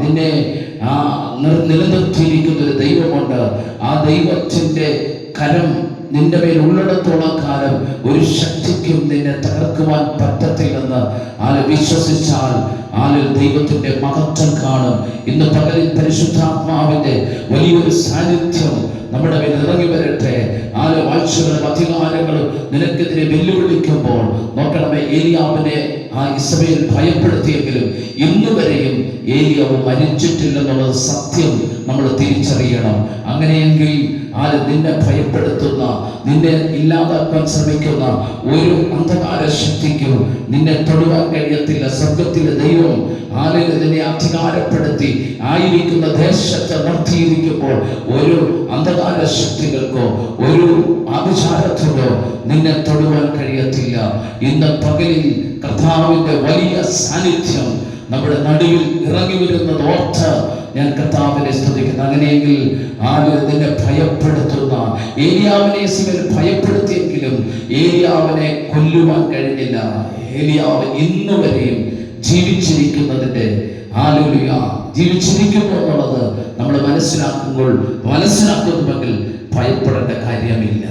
നിന്നെ നിലനിർത്തിയിരിക്കുന്ന ഒരു ദൈവമുണ്ട്. ആ ദൈവത്തിന്റെ കരം നിന്റെ മേൽ ഉള്ളിടത്തോളം കാലം ഒരു ശക്തിക്കും നിന്നെ തകർക്കുവാൻ പറ്റത്തില്ലെന്ന് വിശ്വസിച്ചാൽ ദൈവത്തിന്റെ മഹത്വം കാണും. ഇന്ന് പകലിൽ പരിശുദ്ധാത്മാവിന്റെ വലിയൊരു സാന്നിധ്യം നമ്മുടെ മേൽ ഇറങ്ങി വരട്ടെ. വാഴ്ചകളും അധികാരങ്ങളും നിനക്കെതിരെ വെല്ലുവിളിക്കുമ്പോൾ നോക്കണമേ, ഏലിയാവിനെ ഇസ്രായേൽ ഭയപ്പെടുത്തിയെങ്കിലും ഇന്നുവരെയും ഏലിയാവ് മരിച്ചിട്ടില്ലെന്നുള്ളത് സത്യം നമ്മൾ തിരിച്ചറിയണം. അങ്ങനെയെങ്കിൽ നിന്നെ ഭയപ്പെടുത്തുന്ന, നിന്നെ ഇല്ലാതാക്കാൻ ശ്രമിക്കുന്ന ഒരു അന്ധകാര ശക്തിക്കും നിന്നെ തൊടുവാൻ കഴിയത്തില്ല. സ്വർഗത്തിലെ ദൈവം നിന്നെ അധികാരപ്പെടുത്തി ആയിരിക്കുന്ന ദേശത്ത് നിർത്തിയിരിക്കുമ്പോൾ ഒരു അന്ധകാര ശക്തികൾക്കോ ഒരു ആഭിചാരത്തിനോ നിന്നെ തൊടുവാൻ കഴിയത്തില്ല. ഇന്ന് പകലിൽ കർത്താവിന്റെ വലിയ സാന്നിധ്യം നമ്മുടെ നടുവിൽ ഇറങ്ങി വരുന്നത് ഓർത്ത് ഞാൻ കർത്താവിനെ സ്തുതിക്കുന്നു. അങ്ങനെയെങ്കിൽ നിന്നെ ഭയപ്പെടുത്തുന്ന ഏലിയാവിനെ ഇസ്രായേൽ ഭയപ്പെടുത്തിയെങ്കിലും ഏലിയാവിനെ കൊല്ലുവാൻ കഴിഞ്ഞില്ല. ഏലിയാവ് ഇന്നുവരെയും ജീവിച്ചിരിക്കുന്നതിന്റെ ജീവിച്ചിരിക്കുന്നു എന്നുള്ളത് നമ്മൾ മനസ്സിലാക്കുന്നുവെങ്കിൽ ഭയപ്പെടേണ്ട കാര്യമില്ല.